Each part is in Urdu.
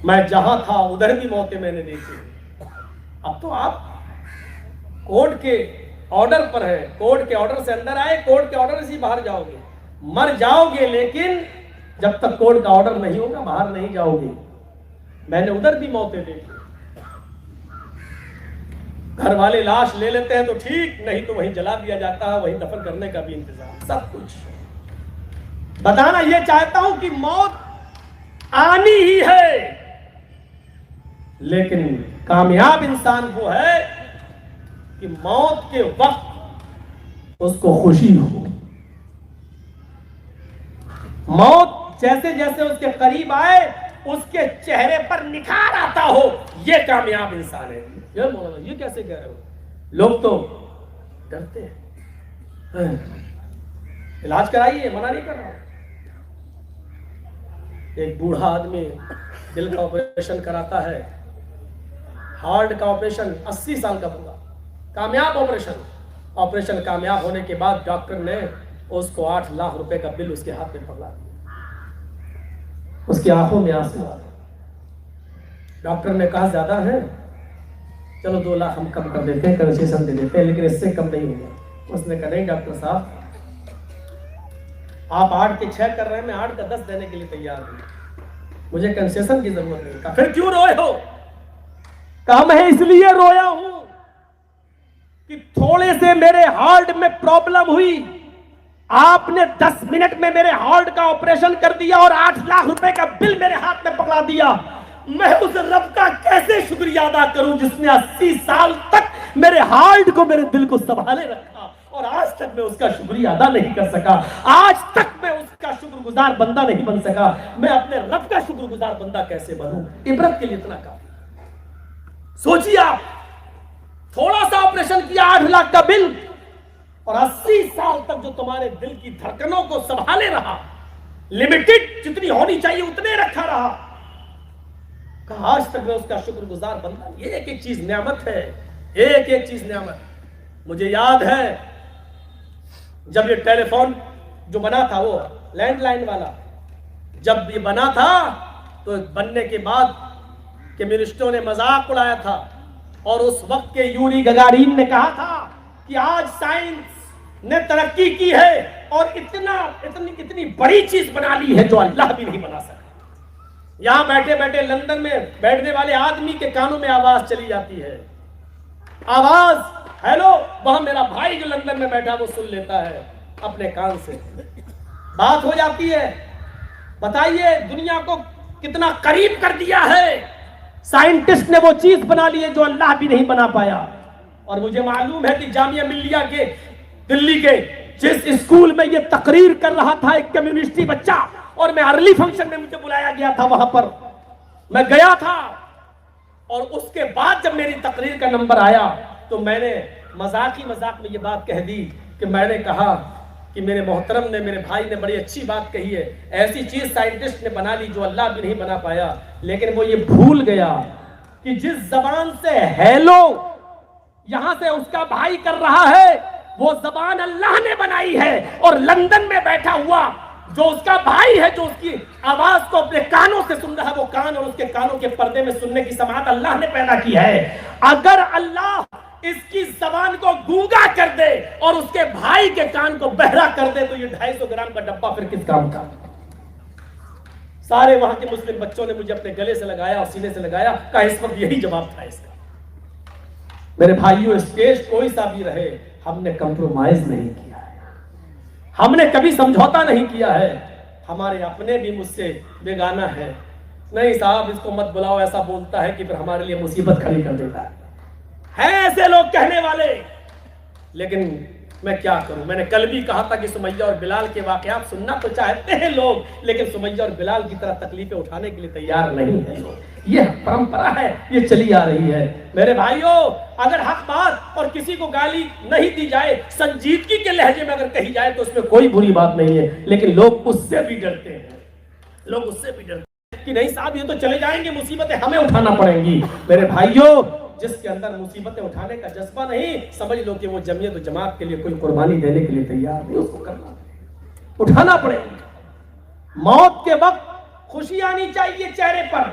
میں جہاں تھا ادھر بھی موتیں میں نے دیکھی. اب تو آپ کورٹ کے آرڈر پر ہے, کورٹ کے آرڈر سے اندر آئے, کورٹ کے آرڈر سے باہر جاؤ گے, مر جاؤ گے, لیکن جب تک کورٹ کا آرڈر نہیں ہوگا باہر نہیں جاؤ گے. میں نے ادھر بھی موتیں دیکھی. گھر والے لاش لے لیتے ہیں تو ٹھیک, نہیں تو وہیں جلا دیا جاتا ہے, وہیں دفن کرنے کا بھی انتظام, سب کچھ. بتانا یہ چاہتا ہوں کہ موت آنی ہی ہے, لیکن کامیاب انسان وہ ہے کہ موت کے وقت اس کو خوشی ہو. موت جیسے جیسے اس کے قریب آئے اس کے چہرے پر نکھار آتا ہو, یہ کامیاب انسان ہے. یہ کیسے کہہ رہے ہو؟ لوگ تو ڈرتے ہیں. علاج کرائیے, منع نہیں کر رہا. ایک بوڑھا آدمی دل کا آپریشن کراتا ہے, ہارٹ کا آپریشن, 80 سال کا پورا, کامیاب آپریشن کامیاب ہونے کے بعد ڈاکٹر نے اس کو 8 لاکھ روپے کا بل اس کے ہاتھ میں پکڑا دیا. اس کی آنکھوں میں آنسو آ گئے. ڈاکٹر نے کہا زیادہ ہے, چلو 2 لاکھ ہم کم کر دیتے ہیں, کنسیشن دے دیتے ہیں, لیکن اس سے کم نہیں ہوگا. اس نے کہا نہیں ڈاکٹر صاحب, آپ 8 کے 6 کر رہے ہیں, میں 8 کا 10 دینے کے لیے تیار ہوں, مجھے کنسیشن کی ضرورت نہیں. کہا پھر کیوں روئے ہو؟ کہا میں اس لیے رویا ہوں کہ تھوڑے سے میرے ہارٹ میں پرابلم ہوئی, آپ نے 10 منٹ میں میرے ہارٹ کا آپریشن کر دیا اور 8 لاکھ روپے کا بل میرے ہاتھ میں پکڑا دیا. میں اس رب کا کیسے شکریہ ادا کروں جس نے 80 سال تک میرے ہارٹ کو, میرے دل کو سنبھالے رکھا, اور آج تک میں اس کا شکریہ ادا نہیں کر سکا, آج تک میں اس کا شکر گزار بندہ نہیں بن سکا. میں اپنے رب کا شکر گزار بندہ کیسے بنوں؟ عبرت کے لیے اتنا کافی. سوچیے آپ, تھوڑا سا آپریشن کیا, 8 لاکھ کا بل, اور 80 سال تک جو تمہارے دل کی دھڑکنوں کو سنبھالے رہا, لمیٹڈ جتنی ہونی چاہیے اتنے رکھا رہا. کہا آج تک میں اس کا شکر گزار بندہ. یہ ایک ایک چیز نعمت ہے, ایک ایک چیز نعمت. مجھے یاد ہے جب یہ ٹیلی فون جو بنا تھا, وہ لینڈ لائن والا جب یہ بنا تھا, تو بننے کے بعد کمیونسٹوں نے مذاق اڑایا تھا, اور اس وقت کے یوری گگارین نے کہا تھا کہ آج سائنس نے ترقی کی ہے اور اتنی بڑی چیز بنا لی ہے جو اللہ بھی نہیں بنا سکتا. یہاں بیٹھے بیٹھے لندن میں بیٹھنے والے آدمی کے کانوں میں آواز چلی جاتی ہے, آواز ہیلو, وہاں میرا بھائی جو لندن میں بیٹھا وہ سن لیتا ہے اپنے کان سے, بات ہو جاتی ہے. بتائیے دنیا کو کتنا قریب کر دیا ہے. سائنٹسٹ نے وہ چیز بنا لی ہے جو اللہ بھی نہیں بنا پایا. اور مجھے معلوم ہے کہ جامعہ ملیہ کے دلی کے جس اسکول میں یہ تقریر کر رہا تھا ایک کمیونسٹی بچہ, اور میں ارلی فنکشن میں مجھے بلایا گیا تھا, وہاں پر میں گیا تھا, اور اس کے بعد جب میری تقریر کا نمبر آیا تو میں نے مذاق میں یہ بات کہہ دی کہ میں نے کہا کہ میرے محترم نے, میرے بھائی نے بڑی اچھی بات کہی ہے, ایسی چیز سائنٹسٹ نے بنا لی جو اللہ بھی نہیں بنا پایا, لیکن وہ یہ بھول گیا کہ جس زبان سے ہیلو یہاں سے اس کا بھائی کر رہا ہے وہ زبان اللہ نے بنائی ہے, اور لندن میں بیٹھا ہوا جو اس کا بھائی ہے, جو اس کی آواز کو اپنے کانوں سے سن رہا ہے, وہ کان اور اس کے کانوں کے پردے میں سننے کی سماعت اللہ نے پیدا کی ہے. اگر اللہ اس کی زبان کو گونگا کر دے اور اس کے بھائی کے کان کو بہرا کر دے تو یہ 250 گرام کا ڈبہ پھر کس کام کا؟ سارے وہاں کے مسلم بچوں نے مجھے اپنے گلے سے لگایا اور سینے سے لگایا, کہا اس وقت یہی جواب تھا اس کا. میرے بھائیوں, اسٹیج کوئی سا بھی رہے, ہم نے کمپرومائز نہیں کیا ہے, ہم نے کبھی سمجھوتا نہیں کیا ہے. ہمارے اپنے بھی مجھ سے بیگانہ ہے, نہیں صاحب اس کو مت بلاؤ, ایسا بولتا ہے کہ پھر ہمارے لیے مصیبت کھڑی کر دیتا ہے ایسے لوگ کہنے والے. لیکن میں کیا کروں, میں نے کل بھی کہا تھا کہ سمیہ اور بلال کے واقعات سننا تو چاہتے ہیں لوگ, لیکن سمیہ اور بلال کی طرح تکلیفیں اٹھانے کے لیے تیار نہیں ہے لوگ. یہ پرمپرا ہے, یہ چلی آ رہی ہے. میرے بھائیوں, اگر حق بات اور کسی کو گالی نہیں دی جائے, سنجیدگی کے لہجے میں اگر کہی جائے تو اس میں کوئی بری بات نہیں ہے, لیکن لوگ اس سے بھی ڈرتے ہیں, لوگ اس سے بھی ڈرتے ہیں کہ نہیں صاحب یہ تو چلے جائیں گے, مصیبتیں ہمیں اٹھانا پڑیں گی. میرے بھائیوں, جس کے اندر مصیبتیں اٹھانے کا جذبہ نہیں, سمجھ لو کہ وہ جمعیت و جماعت کے لیے کوئی قربانی دینے کے لیے تیار نہیں, اس کو کرنا اٹھانا پڑے گا. موت کے وقت خوشی آنی چاہیے چہرے پر,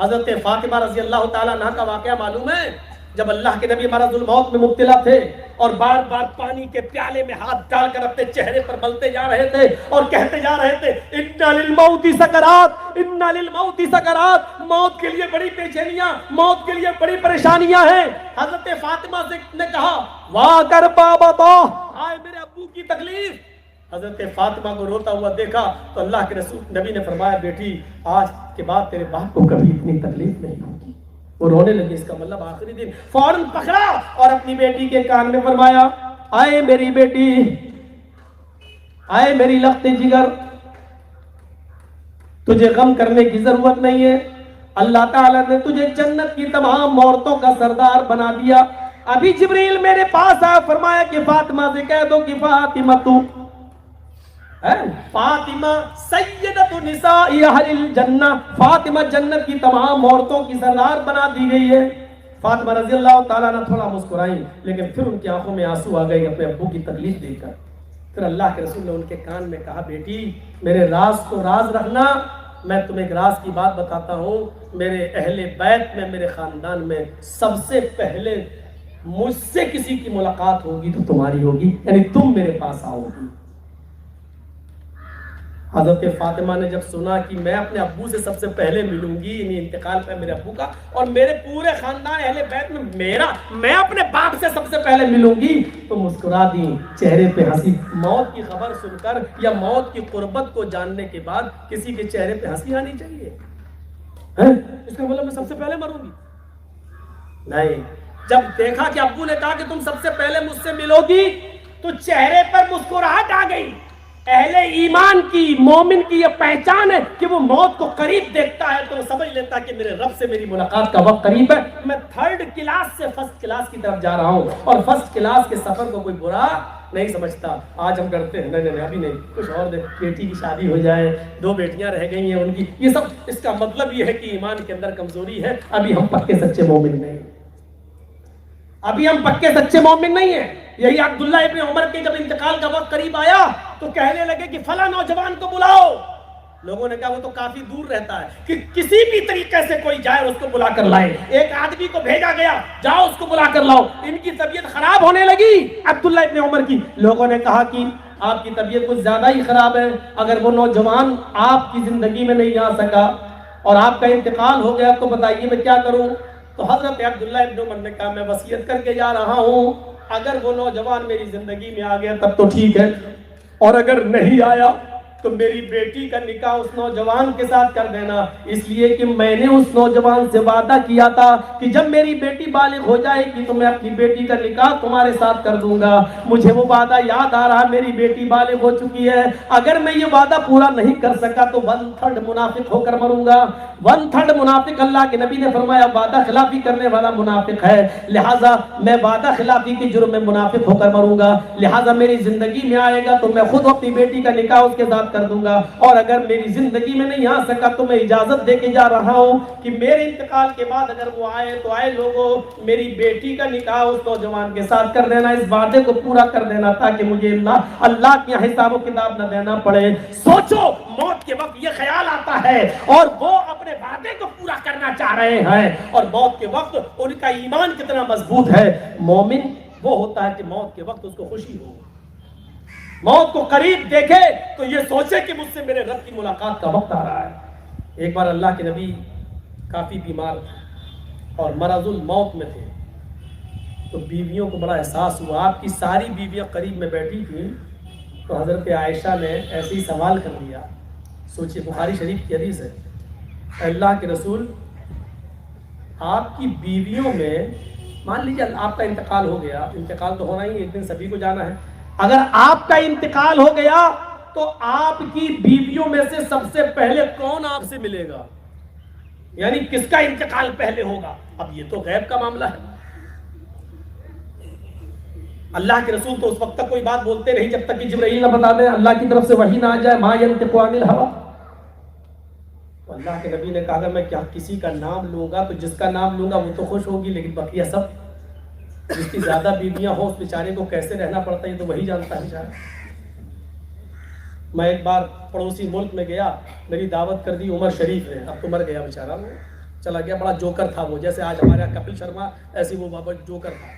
حضرت فاطمہ رضی اللہ تعالیٰ عنہ کا واقعہ معلوم ہے؟ جب اللہ کے نبی مرض الموت میں مبتلا تھے اور بار بار پانی کے پیالے میں ہاتھ ڈال کر اپنے چہرے پر ملتے جا رہے تھے اور کہتے جا رہے تھے اِنَّ لِلْمَوْتِ سَكَرَاتٍ اِنَّ لِلْمَوْتِ سَكَرَاتٍ، موت کے لیے بڑی پیچینیاں، موت کے لیے بڑی پریشانیاں ہیں۔ حضرت فاطمہ سے نے کہا واہ کر بابا، آئے میرے ابو کی تکلیف۔ حضرت فاطمہ کو روتا ہوا دیکھا تو اللہ کے رسول نبی نے فرمایا بیٹی آج کے بعد تیرے باپ کو کبھی اتنی تکلیف نہیں ہوگی۔ وہ رونے لگی، اس کا مطلب آخری دن فوراً پکڑا اور اپنی بیٹی کے کان میں فرمایا آئے میری بیٹی، آئے میری لخت جگر، تجھے غم کرنے کی ضرورت نہیں ہے، اللہ تعالیٰ نے تجھے جنت کی تمام عورتوں کا سردار بنا دیا۔ ابھی جبریل میرے پاس آیا، فرمایا کہ فاطمہ سے کہہ دو کہ فاطمہ سیدۃ نساء اہل الجنہ، فاطمہ جنت کی تمام عورتوں کی سردار بنا دی گئی ہے۔ فاطمہ رضی اللہ تعالیٰ نے تھوڑا مسکرائیں، لیکن پھر ان کی آنکھوں میں آنسو آ گئے اپنے ابو کی تکلیف دیکھ کر۔ پھر اللہ کے رسول نے ان کے کان میں کہا بیٹی میرے راز کو راز رکھنا، میں تمہیں ایک راز کی بات بتاتا ہوں، میرے اہل بیت میں، میرے خاندان میں سب سے پہلے مجھ سے کسی کی ملاقات ہوگی تو تمہاری ہوگی، یعنی تم میرے پاس آؤ گی۔ حضرت فاطمہ نے جب سنا کہ میں اپنے ابو سے سب سے پہلے ملوں گی، یعنی انتقال پہ میرے ابو کا، اور میرے پورے خاندان اہل بیت میں میں اپنے باپ سے سب سے پہلے ملوں گی، تو مسکرا دی، چہرے پہ ہنسی۔ موت کی خبر سن کر یا موت کی قربت کو جاننے کے بعد کسی کے چہرے پہ ہنسی آنی چاہیے؟ اس کا مطلب میں سب سے پہلے مروں گی؟ نہیں۔ جب دیکھا کہ ابو نے کہا کہ تم سب سے پہلے مجھ سے ملو گی تو چہرے پر مسکراہٹ آ گئی۔ اہل ایمان کی، مومن کی یہ پہچان ہے کہ وہ موت کو قریب دیکھتا ہے تو وہ سمجھ لیتا ہے کہ میرے رب سے میری ملاقات کا وقت قریب ہے۔ میں 3rd کلاس سے 1st کلاس کی طرف جا رہا ہوں، اور 1st کلاس کے سفر کو کوئی برا نہیں سمجھتا۔ آج ہم کرتے ہیں نہیں ابھی نہیں، کچھ اور بیٹی کی شادی ہو جائے، 2 بیٹیاں رہ گئی ہیں ان کی، یہ سب اس کا مطلب یہ ہے کہ ایمان کے اندر کمزوری ہے، ابھی ہم پکے سچے مومن نہیں، ابھی ہم پکے سچے مومن نہیں ہیں۔ یہی عبداللہ ابن عمر کے جب انتقال کا وقت قریب آیا تو کہنے لگے کہ فلاں نوجوان کو بلاؤ۔ لوگوں نے کہا وہ تو کافی دور رہتا ہے، کہ کسی بھی طریقے سے کوئی جائے اور اس کو بلا کر لائے۔ ایک آدمی کو بھیجا گیا، جاؤ اس کو بلا کر لاؤ۔ ان کی طبیعت خراب ہونے لگی عبداللہ ابن عمر کی۔ لوگوں نے کہا کہ آپ کی طبیعت کچھ زیادہ ہی خراب ہے، اگر وہ نوجوان آپ کی زندگی میں نہیں آ سکا اور آپ کا انتقال ہو گیا تو بتائیے میں کیا کروں؟ تو حضرت عبداللہ ابن عمر نے کہا میں وصیت کر کے جا رہا ہوں، اگر وہ نوجوان میری زندگی میں آ گیا تب تو ٹھیک ہے، اور اگر نہیں آیا تو میری بیٹی کا نکاح اس نوجوان کے ساتھ کر دینا، اس لیے کہ میں نے اس نوجوان سے وعدہ کیا تھا کہ جب میری بیٹی بالغ ہو جائے گی تو میں اپنی بیٹی کا نکاح تمہارے ساتھ کر دوں گا۔ مجھے وہ وعدہ یاد آ رہا، میری بیٹی بالغ ہو چکی ہے، اگر میں یہ وعدہ پورا نہیں کر سکا تو 1/3 منافق ہو کر مروں گا۔ 1/3 منافق، اللہ کے نبی نے فرمایا وعدہ خلافی کرنے والا منافق ہے، لہٰذا میں وعدہ خلافی کے جرم میں منافق ہو کر مروں گا، لہٰذا میری زندگی میں آئے گا تو میں خود اپنی بیٹی کا نکاح اس کے ساتھ کر دوں گا، اور اگر میری زندگی میں نہیں آ سکا تو میں اجازت دے کے جا رہا ہوں کہ میرے انتقال کے بعد اگر وہ آئے تو آئے، لوگوں میری بیٹی کا نکاح اس نوجوان کے ساتھ کر دینا، اس وعدے کو پورا کر دینا تاکہ مجھے اللہ کے حساب و کتاب نہ دینا پڑے۔ سوچو موت کے وقت یہ خیال آتا ہے اور وہ اپنے وعدے کو پورا کرنا چاہ رہے ہیں، اور موت کے وقت ان کا ایمان کتنا مضبوط ہے۔ مومن وہ ہوتا ہے کہ موت کے وقت اس کو خوشی ہو، موت کو قریب دیکھے تو یہ سوچے کہ مجھ سے میرے رب کی ملاقات کا وقت آ رہا ہے۔ ایک بار اللہ کے نبی کافی بیمار اور مرض الموت میں تھے تو بیویوں کو بڑا احساس ہوا، آپ کی ساری بیویاں قریب میں بیٹھی تھیں، تو حضرت عائشہ نے ایسے ہی سوال کر لیا۔ سوچئے بخاری شریف کی حدیث ہے، اللہ کے رسول آپ کی بیویوں میں، مان لیجیے آپ کا انتقال ہو گیا، انتقال تو ہونا ہی ایک دن سبھی کو جانا ہے، اگر آپ کا انتقال ہو گیا تو آپ کی بیویوں میں سے سب سے پہلے کون آپ سے ملے گا؟ یعنی کس کا انتقال پہلے ہوگا؟ اب یہ تو غیب کا معاملہ ہے، اللہ کے رسول تو اس وقت تک کوئی بات بولتے نہیں جب تک کہ جبرائیل نہ بتا دیں، اللہ کی طرف سے وحی نہ آ جائے، ما ینطق عن الہوی۔ تو اللہ کے نبی نے کہا اگر میں کیا کسی کا نام لوں گا تو جس کا نام لوں گا وہ تو خوش ہوگی، لیکن بقیہ سب، جس کی زیادہ بیویاں ہوں اس بیچارے کو کیسے رہنا پڑتا ہے یہ تو وہی جانتا ہے بیچارہ۔ میں ایک بار پڑوسی ملک میں گیا، میری دعوت کر دی عمر شریف نے، اب تو مر گیا بیچارہ وہ، چلا گیا. بڑا جوکر تھا وہ, جیسے آج ہمارے یہاں کپل شرما, ایسی وہ بابا جوکر تھا.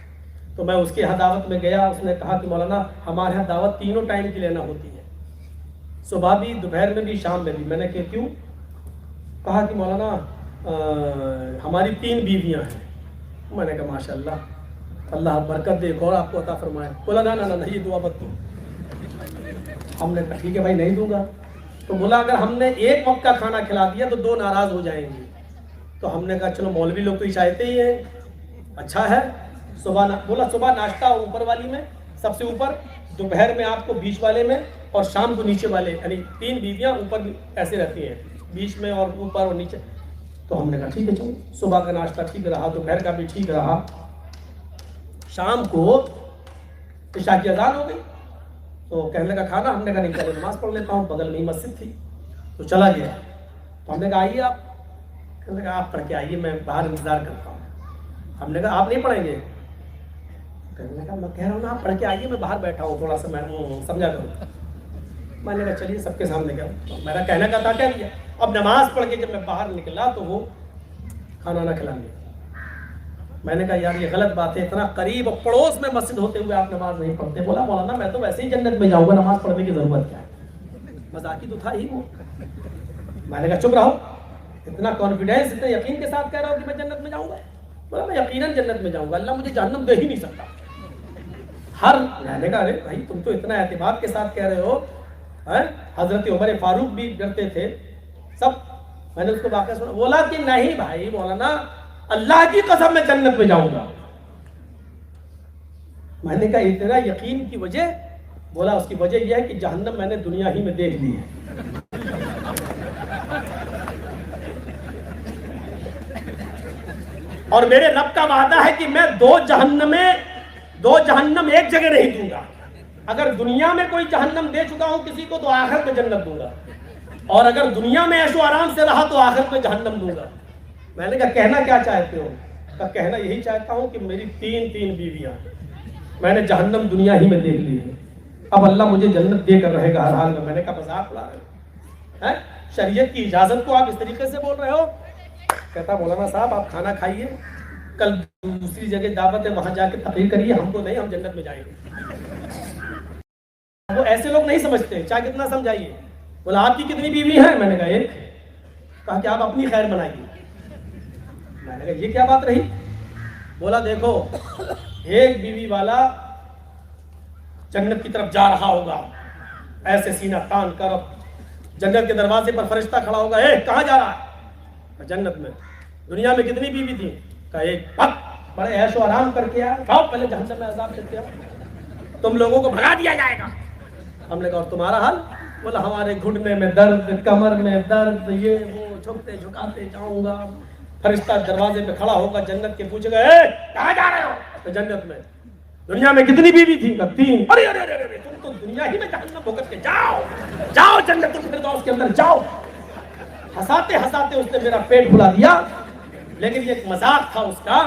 تو میں اس کے یہاں دعوت میں گیا. اس نے کہا کہ مولانا ہمارے یہاں دعوت تینوں ٹائم کی لینا ہوتی ہے, صبح بھی, دوپہر میں بھی, شام میں بھی. میں نے کہا کیوں؟ کہا کہ مولانا ہماری 3 بیویاں ہیں. میں نے کہا ماشاء اللہ, اللہ برکت دے, ایک اور آپ کو عطا فرمائے. بولا نا نا نا یہ دعا مت دو. ہم نے کہا ٹھیک ہے بھائی نہیں دوں گا. تو بولا اگر ہم نے ایک وقت کا کھانا کھلا دیا تو 2 ناراض ہو جائیں گے. تو ہم نے کہا چلو مولوی لوگ تو یہ چاہتے ہی ہیں, اچھا ہے. بولا صبح ناشتہ اوپر والی میں سب سے اوپر, دوپہر میں آپ کو بیچ والے میں, اور شام کو نیچے والے, یعنی 3 بیویاں اوپر ایسے رہتی ہیں, بیچ میں اور اوپر اور نیچے. تو ہم نے کہا ٹھیک ہے چلو. صبح کا ناشتہ ٹھیک رہا, دوپہر کا بھی ٹھیک رہا. شام کو عشاء کی اذان ہو گئی تو کہنے لگا کھانا. ہم نے کہا نہیں پہلے نماز پڑھ لیتا ہوں, بغل میں ہی مسجد تھی. تو چلا گیا. تو ہم نے کہا آئیے آپ. کہنے لگا آپ پڑھ کے آئیے, میں باہر انتظار کرتا ہوں. ہم نے کہا آپ نہیں پڑھیں گے؟ کہنے لگا میں کہہ رہا ہوں نا آپ پڑھ کے آئیے, میں باہر بیٹھا ہوں, تھوڑا سا میں سمجھا کروں. میں نے کہا چلیے سب کے سامنے کیا, میرا کہنے کا تھا کہہ دیا. اب نماز پڑھ کے جب میں باہر نکلا تو وہ کھانا نہ کھلانے. میں نے کہا یار یہ غلط بات ہے, اتنا قریب اور پڑوس میں مسجد ہوتے ہوئے آپ نماز نہیں پڑھتے. بولا مولانا میں تو ویسے ہی جنت میں جاؤں گا, نماز پڑھنے کی ضرورت کیا ہے؟ مذاقی تو تھا ہی وہ. میں نے کہا چپ رہو, اتنا کانفیڈینس, اتنے یقین کے ساتھ کہہ رہا ہوں کہ میں جنت میں جاؤں گا. بولا میں یقیناً جنت میں جاؤں گا, اللہ مجھے جہنم دے ہی نہیں سکتا. میں نے کہا ارے بھائی تم تو اتنا اعتماد کے ساتھ کہہ رہے ہو. حضرت عمر فاروق بھی ڈرتے تھے سب. میں نے اس کو واقعہ سنا. بولا کہ نہیں بھائی مولانا اللہ کی قسم میں جنت میں جاؤں گا. میں نے کہا اتنا یقین کی وجہ؟ بولا اس کی وجہ یہ ہے کہ جہنم میں نے دنیا ہی میں دیکھ لی ہے. اور میرے رب کا وعدہ ہے کہ میں 2 جہنم ایک جگہ نہیں دوں گا. اگر دنیا میں کوئی جہنم دے چکا ہوں کسی کو تو آخرت میں جنت دوں گا, اور اگر دنیا میں عیش و آرام سے رہا تو آخرت میں جہنم دوں گا. میں نے کہا کہنا کیا چاہتے ہو؟ کہا کہنا یہی چاہتا ہوں کہ میری 3 بیویاں میں نے جہنم دنیا ہی میں دیکھ لی ہے, اب اللہ مجھے جنت دے کر رہے گا ہر حال میں. میں نے کہا مذاق اڑا رہے ہیں, شریعت کی اجازت کو آپ اس طریقے سے بول رہے ہو؟ کہتا مولانا صاحب آپ کھانا کھائیے, کل دوسری جگہ دعوت ہے وہاں جا کے تقریر کریے, ہم کو نہیں, ہم جنت میں جائیں گے. وہ ایسے لوگ نہیں سمجھتے, چاہے کتنا سمجھائیے. بولا آپ کی کتنی بیوی ہیں؟ میں نے کہا 1. کہا کہ آپ اپنی خیر بنائیے. میں نے کہا یہ کیا بات رہی؟ بولا دیکھو 1 بیوی والا جنت کی طرف جا رہا ہوگا, ایسے سینہ تان کر, جنت کے دروازے پر فرشتہ کھڑا ہوگا, اے کہاں جا رہا ہے؟ جنت میں. دنیا میں کتنی بیوی تھی؟ کہا 1. بڑے عیش و آرام کر کے آئے, کھاؤ پہلے جہنم میں عذاب دیتے ہو, تم لوگوں کو بھگا دیا جائے گا. ہم نے کہا اور تمہارا حال؟ بولا ہمارے گھٹنے میں درد, کمر میں درد, یہ وہ, جھکتے جھکاتے جاؤں گا. فرشتہ دروازے پہ کھڑا ہوگا جنت کے, پوچھے گا اے کہاں جا رہے ہو؟ تو جنت میں. دنیا میں کتنی بیوی تھی؟ 3. ارے ارے ارے تم تو دنیا ہی میں جہنم بھگت کے جاؤ جنت الفردوس کے اندر جاؤ. ہنساتے ہنساتے اس نے میرا پیٹ پھلا دیا, لیکن یہ ایک مذاق تھا اس کا.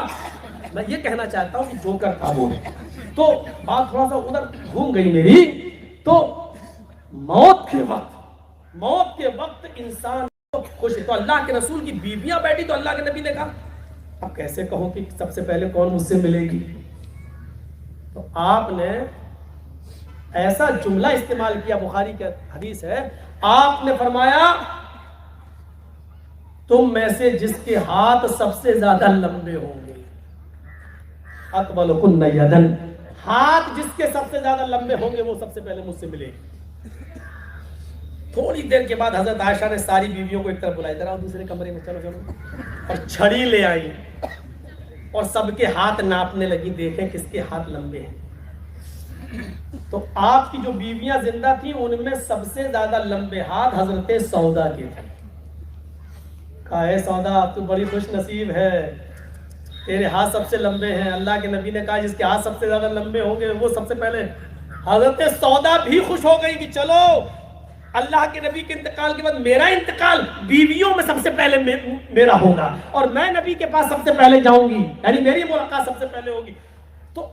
میں یہ کہنا چاہتا ہوں کہ جوکر تھا وہ. تو بات تھوڑا سا ادھر گھوم گئی میری. تو موت کے وقت انسان خوش ہے. تو اللہ کے رسول کی بیویاں بیٹھی تو اللہ کے نبی نے کہا اب کیسے کہوں کہ سب سے پہلے کون مجھ سے ملے گی؟ تو آپ نے ایسا جملہ استعمال کیا, بخاری کا حدیث ہے, آپ نے فرمایا تم میں سے جس کے ہاتھ سب سے زیادہ لمبے ہوں گے, اطولکن یدن, ہاتھ جس کے سب سے زیادہ لمبے ہوں گے وہ سب سے پہلے مجھ سے ملے گی. تھوڑی دیر کے بعد حضرت عائشہ نے ساری بیویوں کو ایک طرف بلایا, ذرا دوسرے کمرے میں چلو, اور چھڑی لے آئی اور سب کے ہاتھ ناپنے لگی, دیکھیں کس کے ہاتھ لمبے ہیں. تو آپ کی جو بیویاں زندہ تھیں ان میں سب سے زیادہ لمبے ہاتھ حضرت سودا کے تھے. کہا اے سودا تو بڑی خوش نصیب ہے, تیرے ہاتھ سب سے لمبے ہیں. اللہ کے نبی نے کہا جس کے ہاتھ سب سے زیادہ لمبے ہوں گے وہ سب سے پہلے. حضرت سودا بھی خوش ہو گئی کہ چلو اللہ کے نبی کے انتقال کے بعد میرا انتقال بیویوں میں سب سے پہلے میرا ہوگا, اور میں نبی کے پاس سب سے پہلے جاؤں گی, یعنی میری ملاقات سب سے پہلے ہوگی. تو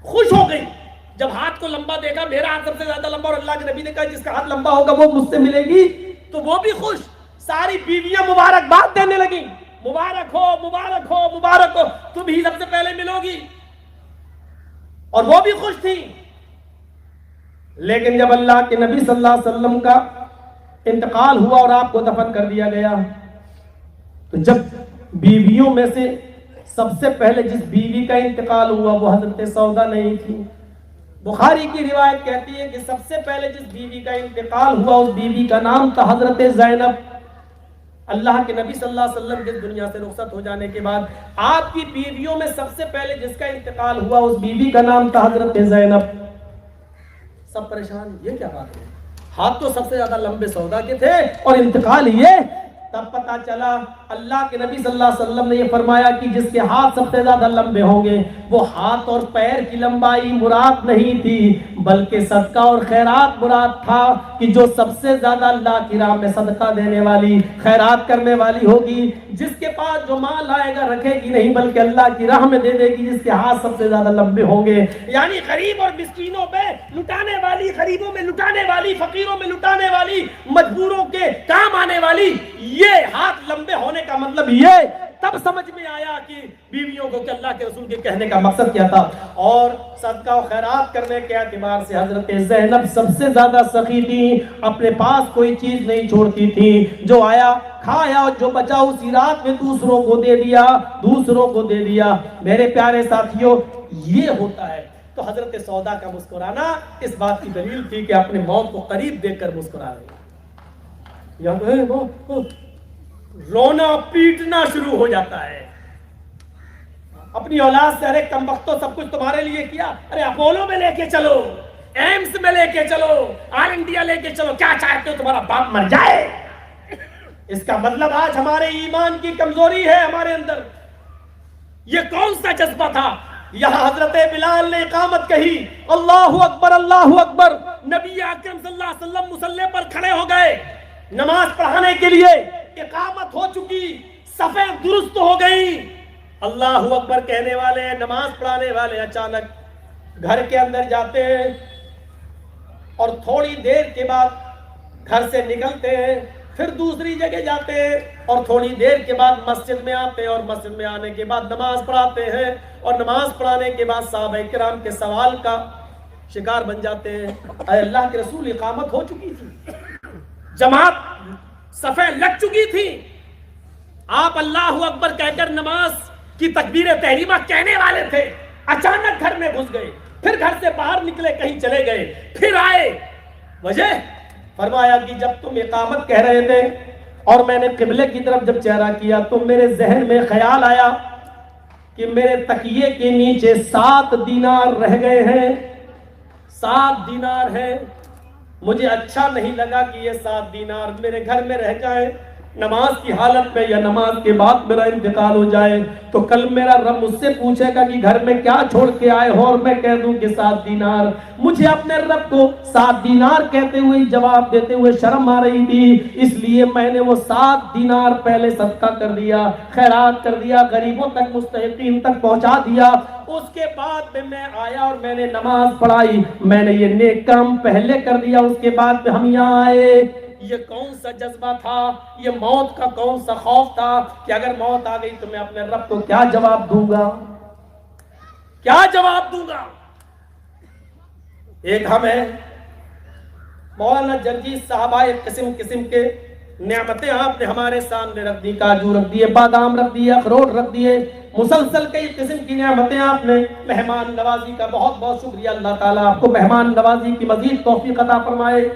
خوش ہو گئی جب ہاتھ کو لمبا دیکھا, میرا ہاتھ سب سے زیادہ لمبا, اور اللہ کے نبی نے کہا جس کا ہاتھ لمبا ہوگا وہ مجھ سے ملے گی. تو وہ بھی خوش, ساری بیویاں مبارکباد دینے لگی, مبارک مبارک ہو مبارک ہو مبارک ہو، تم ہی سب سے پہلے ملو گی. اور وہ بھی خوش تھی. لیکن جب اللہ کے نبی صلی اللہ علیہ وسلم کا انتقال ہوا اور آپ کو دفن کر دیا گیا، تو جب بیویوں میں سے سب سے پہلے جس بیوی کا انتقال ہوا وہ حضرت سودا نہیں تھی. بخاری کی روایت کہتی ہے کہ سب سے پہلے جس بیوی کا انتقال ہوا اس بیوی کا نام تھا حضرت زینب. اللہ کے نبی صلی اللہ علیہ وسلم کے دنیا سے رخصت ہو جانے کے بعد آپ کی بیویوں میں سب سے پہلے جس کا انتقال ہوا اس بیوی کا نام تھا حضرت زینب. سب پریشان، یہ کیا بات ہے؟ ہاتھ تو سب سے زیادہ لمبے سودا کے تھے اور انتقال یہ. تب پتا چلا اللہ کے نبی صلی اللہ علیہ وسلم نے یہ فرمایا کہ جس کے ہاتھ سب سے زیادہ لمبے ہوں گے وہ ہاتھ اور پیر کی لمبائی مراد نہیں تھی بلکہ صدقہ اور خیرات مراد تھا، کہ جو سب سے زیادہ اللہ کی راہ میں صدقہ دینے والی خیرات کرنے والی ہوگی، جس کے پاس جو مال آئے گا رکھے گی نہیں بلکہ اللہ کی راہ میں دے دے گی، جس کے ہاتھ سب سے زیادہ لمبے ہوں گے. یعنی غریب اور مسکینوں پہ لٹانے والی، غریبوں میں لٹانے والی، فقیروں میں لٹانے والی، مجبوروں کے کام آنے والی. یہ ہاتھ لمبے ہونے کا مطلب یہ تب سمجھ میں آیا کہ بیویوں کو کہ اللہ کے رسول کے کہنے کا مقصد کیا تھا. اور صدقہ و خیرات کرنے کے اعتبار سے حضرت زینب سب سے زیادہ سخی تھی، اپنے پاس کوئی چیز نہیں چھوڑتی تھی، جو آیا کھایا اور جو بچا اسی رات میں دوسروں کو دے دیا، دوسروں کو دے دیا. میرے پیارے ساتھیوں، یہ ہوتا ہے. تو حضرت سودا کا مسکرانا اس بات کی دلیل تھی کہ اپنے موت کو قریب دیکھ کر مسکرا رہے. رونا پیٹنا شروع ہو جاتا ہے اپنی اولاد سے. ارے کمبختو سب کچھ تمہارے لیے کیا، ارے اپولو میں لے کے چلو، ایمس میں لے کے چلو، آل انڈیا لے کے چلو، کیا چاہتے ہو تمہارا باپ مر جائے؟ اس کا مطلب آج ہمارے ایمان کی کمزوری ہے ہمارے اندر. یہ کون سا جذبہ تھا؟ یہاں حضرت بلال نے اقامت کہی، اللہ اکبر اللہ اکبر. نبی اکرم صلی اللہ علیہ وسلم مصلی پر کھڑے ہو گئے نماز پڑھانے کے لیے. اقامت ہو چکی، صفیں درست ہو گئی، اللہ اکبر کہنے والے، نماز پڑھانے والے اچانک گھر کے اندر جاتے ہیں اور تھوڑی دیر کے بعد گھر سے نکلتے ہیں، پھر دوسری جگہ جاتے ہیں اور تھوڑی دیر کے بعد مسجد میں آتے ہیں اور مسجد میں آنے کے بعد نماز پڑھاتے ہیں اور نماز پڑھانے کے بعد صحابہ کرام کے سوال کا شکار بن جاتے ہیں. اے اللہ کے رسول، اقامت ہو چکی تھی، جماعت صفیں لگ چکی تھی، آپ اللہ اکبر کہہ کر نماز کی تکبیر تحریمہ کہنے والے تھے، اچانک گھر میں گھس گئے، پھر گھر سے باہر نکلے، کہیں چلے گئے، پھر آئے. وجہ فرمایا کہ جب تم اقامت کہہ رہے تھے اور میں نے قبلے کی طرف جب چہرہ کیا تو میرے ذہن میں خیال آیا کہ میرے تکیے کے نیچے 7 دینار رہ گئے ہیں، 7 دینار ہیں. مجھے اچھا نہیں لگا کہ یہ 7 دینار میرے گھر میں رہ جائیں نماز کی حالت میں، یا نماز کے بعد میرا انتقال ہو جائے تو کل میرا رب مجھ سے پوچھے گا کہ گھر میں کیا چھوڑ کے آئے ہو، اور میں کہہ دوں کہ 7 دینار. مجھے اپنے رب کو 7 دینار کہتے ہوئے جواب دیتے ہوئے شرم آ رہی تھی، اس لیے میں نے وہ 7 دینار پہلے صدقہ کر دیا، خیرات کر دیا، غریبوں تک مستحقین تک پہنچا دیا. اس کے بعد میں آیا اور میں نے نماز پڑھائی، میں نے یہ نیک کام پہلے کر دیا، اس کے بعد ہم یہاں آئے. یہ کون سا جذبہ تھا؟ یہ موت کا کون سا خوف تھا کہ اگر موت آ گئی تو میں اپنے رب کو کیا جواب دوں گا، کیا جواب دوں گا؟ ایک ہم ہے مولانا جرجیت صاحب آئے، قسم قسم کے نعمتیں آپ نے ہمارے سامنے رکھ دی، کاجو رکھ دیے، بادام رکھ دیے، اخروٹ رکھ دیے، مسلسل کئی قسم کی نعمتیں آپ نے. مہمان نوازی کا بہت بہت شکریہ. اللہ تعالیٰ آپ کو مہمان نوازی کی مزید توفیق عطا فرمائے.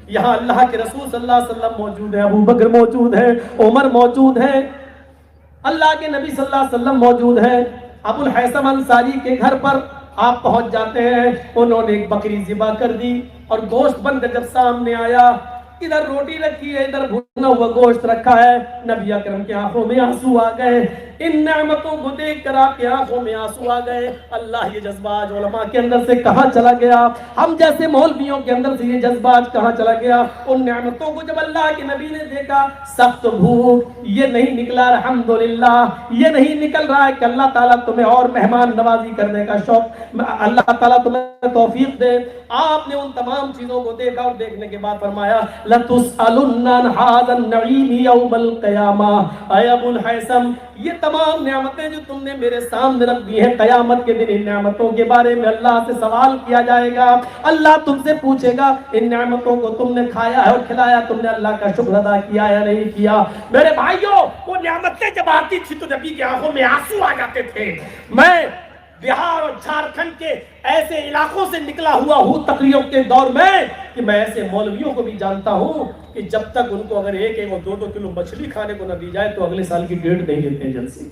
یہاں اللہ کے رسول صلی اللہ علیہ وسلم موجود ہیں، ابو بکر موجود ہیں، عمر موجود ہیں، اللہ کے نبی صلی اللہ علیہ وسلم موجود ہیں. ابو الحیثم انصاری کے گھر پر آپ پہنچ جاتے ہیں، انہوں نے ایک بکری ذبح کر دی اور گوشت بن کر جب سامنے آیا، ادھر روٹی رکھی ہے، ادھر بھنا ہوا گوشت رکھا ہے، نبی اکرم کی آنکھوں میں آنسو آ گئے. ان نعمتوں کو دیکھ کر آپ کی آنکھوں میں آنسو آ گئے. اللہ، یہ جذبہ آج علماء کے اندر سے کہاں چلا گیا؟ ہم جیسے مولویوں کے اندر سے یہ جذبہ آج کہاں چلا گیا؟ ان نعمتوں کو جب اللہ کے نبی نے دیکھا، سخت بھوک یہ نہیں نکلا، الحمدللہ یہ نہیں نکل رہا ہے کہ اللہ تعالیٰ تمہیں اور مہمان نوازی کرنے کا شوق، اللہ تعالیٰ تمہیں توفیق دے. آپ نے ان تمام چیزوں کو دیکھا اور دیکھنے کے بعد فرمایا لتسألن عن هذا النعیم یوم القیامہ. اے ابو الحیثم، یہ تمام نعمتیں جو تم نے میرے سامنے رکھ دی ہیں، قیامت کے دن ان نعمتوں کے بارے میں اللہ سے سوال کیا جائے گا. اللہ تم سے پوچھے گا ان نعمتوں کو تم نے کھایا ہے اور کھلایا، تم نے اللہ کا شکر ادا کیا یا نہیں کیا. میرے بھائیوں، وہ نعمتیں جب آتی تھی تو نبی کی آنکھوں میں آنسو آ جاتے تھے. میں بہار اور جھارکھنڈ کے ایسے علاقوں سے نکلا ہوا ہوں تقریروں کے دور میں کہ میں ایسے مولویوں کو بھی جانتا ہوں کہ جب تک ان کو اگر 1 اور 2 کلو مچھلی کھانے کو نہ دی جائے تو اگلے سال کی ڈیٹ نہیں لیتے ہیں جلسی.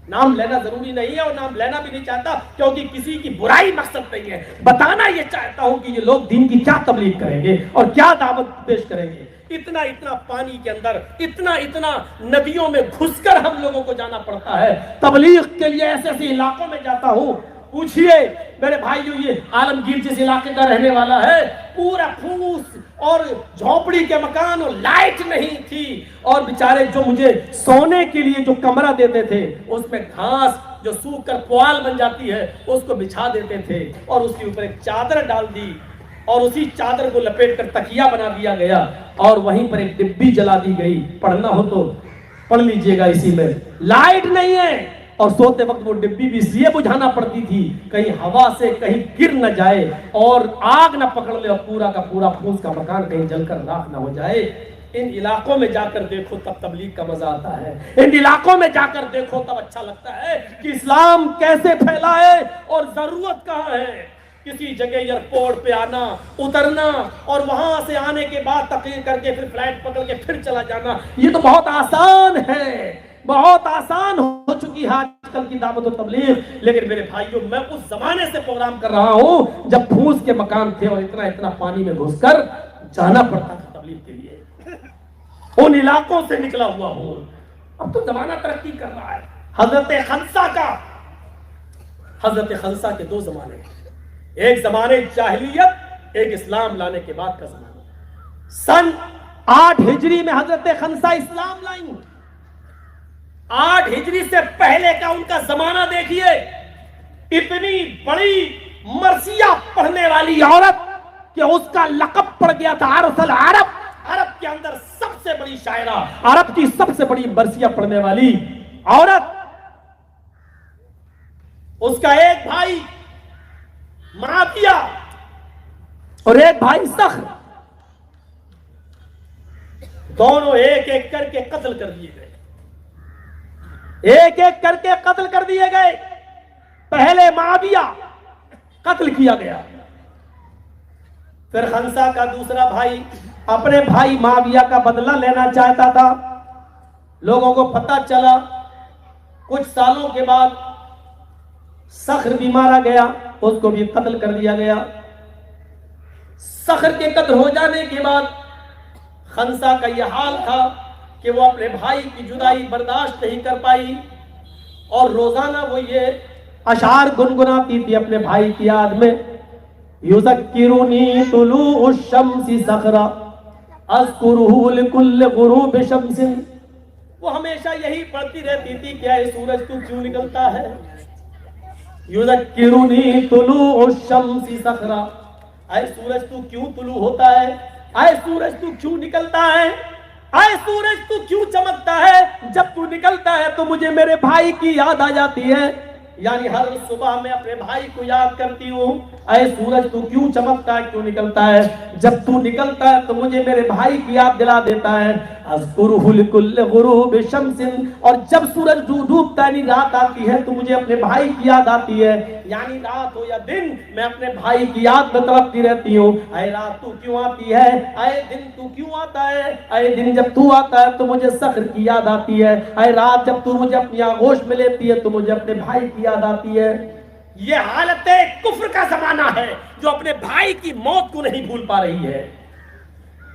نام لینا ضروری نہیں ہے اور نام لینا بھی نہیں چاہتا، کیونکہ کسی کی برائی مقصد نہیں ہے. بتانا یہ چاہتا ہوں کہ یہ لوگ دین کی کیا تبلیغ کریں گے اور کیا دعوت پیش کریں گے. اتنا پانی کے اندر اتنا ندیوں میں گھس کر ہم لوگوں کو جانا پڑتا ہے تبلیغ کے لیے. ایسے ایسے علاقوں میں جاتا ہوں. پوچھئے میرے بھائیو، یہ عالمگیر جس علاقے کا رہنے والا ہے، پورا پھوس اور جھونپڑی کے مکان اور لائٹ نہیں تھی، اور بیچارے جو مجھے سونے کے لیے جو کمرہ دیتے تھے اس میں گھاس جو سوکھ کر پوال بن جاتی ہے اس کو بچھا دیتے تھے اور اس کے اوپر ایک چادر ڈال دی اور اسی چادر کو لپیٹ کر تکیہ بنا دیا گیا اور وہیں پر ایک ڈبی جلا دی گئی. پڑھنا ہو تو پڑھ لیجئے گا اسی میں. لائٹ نہیں ہے اور سوتے وقت وہ ڈبی بھی اس لیے بجھانا پڑتی تھی کہیں ہوا سے کہیں گر نہ جائے اور آگ نہ پکڑ لے اور پورا کا پورا پھوس کا مکان کہیں جل کر راکھ نہ ہو جائے. ان علاقوں میں جا کر دیکھو تب تبلیغ کا مزہ آتا ہے. ان علاقوں میں جا کر دیکھو تب اچھا لگتا ہے کہ اسلام کیسے پھیلا ہے اور ضرورت کہاں ہے. کسی جگہ ایئرپورٹ پہ آنا اترنا اور وہاں سے آنے کے بعد تقریر کر کے پھر فلائٹ پکڑ کے پھر چلا جانا، یہ تو بہت آسان ہے، بہت آسان ہو چکی ہے آج کل کی دعوت و تبلیغ. لیکن میرے بھائیوں، میں اس زمانے سے پروگرام کر رہا ہوں جب پھوس کے مکان تھے اور اتنا پانی میں گھس کر جانا پڑتا تھا تبلیغ کے لیے. ان علاقوں سے نکلا ہوا ہوں. اب تو زمانہ ترقی کر رہا ہے. حضرت خنسا کے 2 زمانے ہیں. ایک زمانے جاہلیت، ایک اسلام لانے کے بعد کا زمانہ. سن 8 ہجری میں حضرت خنسا اسلام لائیں. 8 ہجری سے پہلے کا ان کا زمانہ دیکھیے. اتنی بڑی مرثیہ پڑھنے والی عورت کہ اس کا لقب پڑ گیا تھا عرس العرب. عرب کے اندر سب سے بڑی شاعرہ، عرب کی سب سے بڑی مرثیہ پڑھنے والی عورت. اس کا ایک بھائی معافیہ اور ایک بھائی سخر، دونوں ایک ایک کر کے قتل کر دیے گئے. ایک ایک کر کے قتل کر دیے گئے. پہلے معافیہ قتل کیا گیا. پھر خنسا کا دوسرا بھائی اپنے بھائی معاویہ کا بدلہ لینا چاہتا تھا. لوگوں کو پتہ چلا. کچھ سالوں کے بعد سخر بھی مارا گیا، اس کو بھی قتل کر دیا گیا. سخر کے قتل ہو جانے کے بعد خنسا کا یہ حال تھا کہ وہ اپنے بھائی کی جدائی برداشت نہیں کر پائی اور روزانہ وہ یہ اشعار گنگناتی تھی اپنے بھائی کی یاد میں. یذکرنی طلوع الشمس صخرا اذکرہ لکل غروب شمس. وہ ہمیشہ یہی پڑھتی رہتی تھی کہ اے سورج تو کیوں نکلتا ہے. یذکرنی طلوع الشمس صخرا، اے سورج تو کیوں طلوع ہوتا ہے، اے سورج تو کیوں نکلتا ہے، اے سورج تو کیوں چمکتا ہے. جب تو نکلتا ہے تو مجھے میرے بھائی کی یاد آ جاتی ہے. یعنی ہر صبح میں اپنے بھائی کو یاد کرتی ہوں، اے سورج تو کیوں چمکتا ہے، کیوں نکلتا ہے. جب تو نکلتا ہے تو مجھے میرے بھائی کی یاد دلا دیتا ہے. اذکرہ لکل غروب شمس، اور جب سورج ڈوبتا ہے رات آتی ہے تو مجھے اپنے بھائی کی یاد آتی ہے. یعنی رات ہو یا دن میں اپنے بھائی کی یاد میں تڑپتی رہتی ہوں. اے رات تو کیوں آتی ہے، اے دن تو کیوں آتا ہے. اے دن جب تو آتا ہے تو مجھے سخر کی یاد آتی ہے. اے رات جب تو مجھے اپنی آغوش میں لیتی ہے تو مجھے اپنے بھائی کی یاد آتی ہے. یہ حالت کفر کا زمانہ ہے جو اپنے بھائی کی موت کو نہیں بھول پا رہی ہے.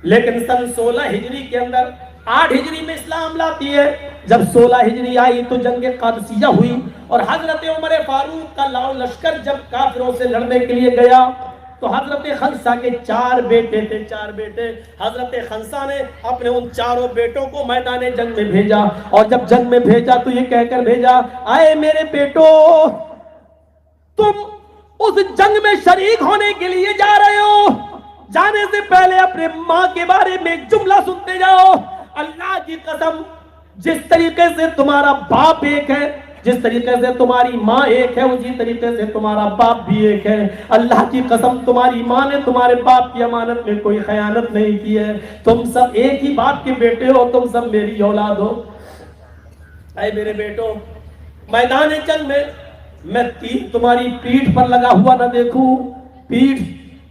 لیکن سن 16 ہجری کے اندر 8 ہجری میں اسلام لاتی ہے. جب 16 ہجری آئی تو جنگ قادسیہ ہوئی اور حضرت عمر فاروق کا لشکر جب کافروں سے لڑنے کے لیے گیا تو حضرت خنسا کے 4 بیٹے تھے. 4 بیٹے. حضرت خنسا نے اپنے ان 4 بیٹوں کو میدان جنگ میں بھیجا اور جب جنگ میں بھیجا تو یہ کہہ کر بھیجا، اے میرے بیٹو تم اس جنگ میں شریک ہونے کے لیے جا رہے ہو جانے سے پہلے اپنے ماں کے بارے میں ایک جملہ سنتے جاؤ. اللہ کی قسم, جس طریقے سے تمہارا باپ ایک ہے, جس طریقے سے تمہاری ماں ایک ہے, اسی طریقے سے تمہارا باپ بھی ایک ہے. اللہ کی قسم, تمہاری ماں نے تمہارے باپ کی امانت میں کوئی خیانت نہیں کی ہے. تم سب ایک ہی باپ کے بیٹے ہو, تم سب میری اولاد ہو. اے میرے بیٹو, میدان جنگ میں تیر تمہاری پیٹھ پر لگا ہوا نہ دیکھوں, پیٹھ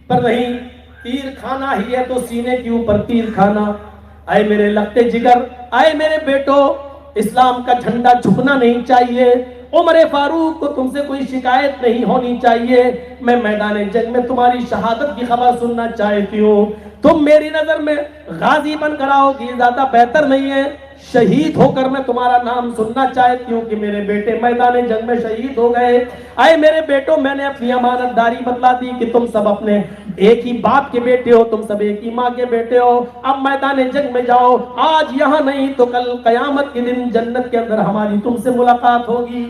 پر نہیں, تیر کھانا ہی ہے تو سینے کے اوپر تیر کھانا. اے میرے لگتے جگر, اے میرے بیٹو, اسلام کا جھنڈا جھکنا نہیں چاہیے. عمر فاروق کو تم سے کوئی شکایت نہیں ہونی چاہیے. میں میدان جنگ میں تمہاری شہادت کی خبر سننا چاہتی ہوں. تم میری نظر میں غازی بن کر آؤ گی زیادہ بہتر نہیں ہے, شہید ہو کر میں تمہارا نام سننا چاہتی ہوں کہ میرے بیٹے میدان جنگ میں شہید ہو گئے. اے میرے بیٹو, میں نے اپنی امانت داری بتلا دی کہ تم سب اپنے ایک ہی باپ کے بیٹے ہو, تم سب ایک ہی ماں کے بیٹے ہو. اب میدان جنگ میں جاؤ, آج یہاں نہیں تو کل قیامت کے دن جنت کے اندر ہماری تم سے ملاقات ہوگی.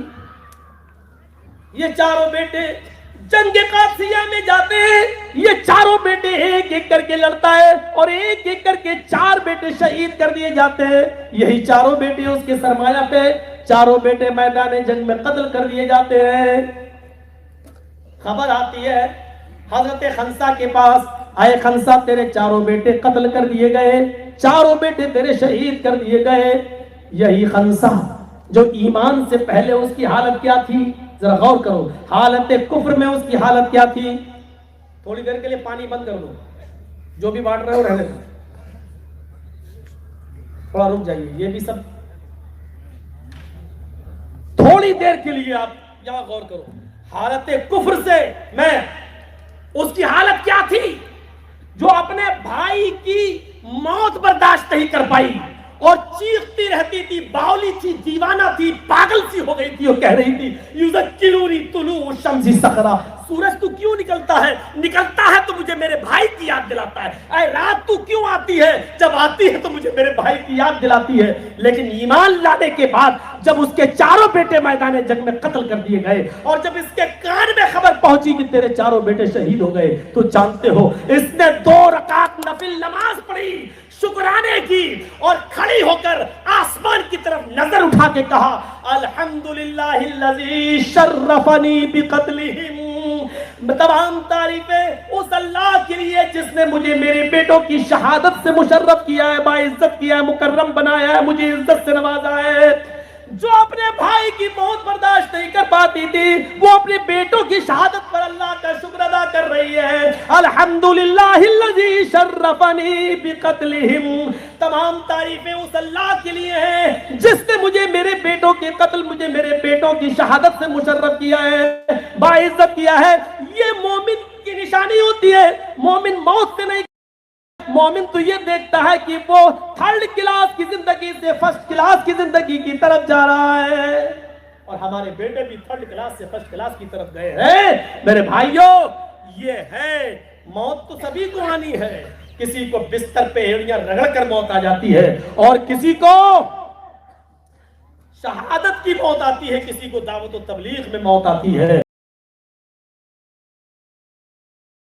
یہ چاروں بیٹے جنگ قادسیہ میں جاتے ہیں. یہ چاروں بیٹے ایک ایک کر کے لڑتا ہے اور ایک ایک کر کے 4 بیٹے شہید کر دیے جاتے ہیں. یہی چاروں بیٹے اس کے سرمایہ پہ, چاروں بیٹے میدان جنگ میں قتل کر دیے جاتے ہیں. خبر آتی ہے حضرت خنسا کے پاس, اے خنسا, تیرے چاروں بیٹے قتل کر دیے گئے, چاروں بیٹے تیرے شہید کر دیے گئے. یہی خنسا جو ایمان سے پہلے اس کی حالت کیا تھی, ذرا غور کرو, حالت کفر میں اس کی حالت کیا تھی. تھوڑی دیر کے لیے پانی بند کر دو, جو بھی بانٹ رہے ہو رہنے دو, تھوڑا رک جائیے. یہ بھی سب تھوڑی دیر کے لیے آپ یہاں غور کرو. حالت کفر سے میں اس کی حالت کیا تھی, جو اپنے بھائی کی موت برداشت نہیں کر پائی اور چیختی رہتی تھی, باولی تھی, دیوانہ تھی, پاگل سی ہو گئی تھی. وہ کہہ رہی تھی, یذکرونی طلوع الشمس سقرا, سورج تو کیوں نکلتا ہے تو مجھے میرے بھائی کی یاد دلاتا ہے. اے رات تو کیوں آتی ہے, جب آتی ہے تو مجھے میرے بھائی کی یاد دلاتی ہے. لیکن ایمان لانے کے بعد جب اس کے چاروں بیٹے میدان جنگ میں قتل کر دیے گئے اور جب اس کے کان میں خبر پہنچی کہ تیرے چاروں بیٹے شہید ہو گئے, تو جانتے ہو اس نے 2 رکعت نفل نماز پڑھی شکرانے کی, اور کھڑی ہو کر آسمان کی طرف نظر اٹھا کے کہا, الحمدللہ الذی شرفنی بقتلہم. تمام تعریفیں اس اللہ کے لیے جس نے مجھے میرے بیٹوں کی شہادت سے مشرف کیا ہے, باعزت کیا ہے, مکرم بنایا ہے, مجھے عزت سے نوازا ہے. جو اپنے بھائی کی موت برداشت نہیں کر پاتی تھی, وہ اپنے بیٹوں کی شہادت پر اللہ کا شکر ادا کر رہی ہے. الحمدللہ الذی شرفنی بقتلہم. تمام تعریفیں اس اللہ کے لیے ہیں جس نے مجھے میرے بیٹوں کے قتل, مجھے میرے بیٹوں کی شہادت سے مشرف کیا ہے, باعزت کیا ہے. یہ مومن کی نشانی ہوتی ہے. مومن موت سے نہیں, مومن تو یہ دیکھتا ہے کہ وہ 3rd کلاس کی زندگی سے 1st کلاس کی زندگی کی طرف جا رہا ہے, اور ہمارے بیٹے بھی 3rd کلاس سے 1st کلاس کی طرف گئے ہیں. میرے بھائیوں, یہ ہے موت تو سبھی کو آنی ہے. کسی کو بستر پہ ایڑیاں رگڑ کر موت آ جاتی ہے, اور کسی کو شہادت کی موت آتی ہے, کسی کو دعوت و تبلیغ میں موت آتی ہے.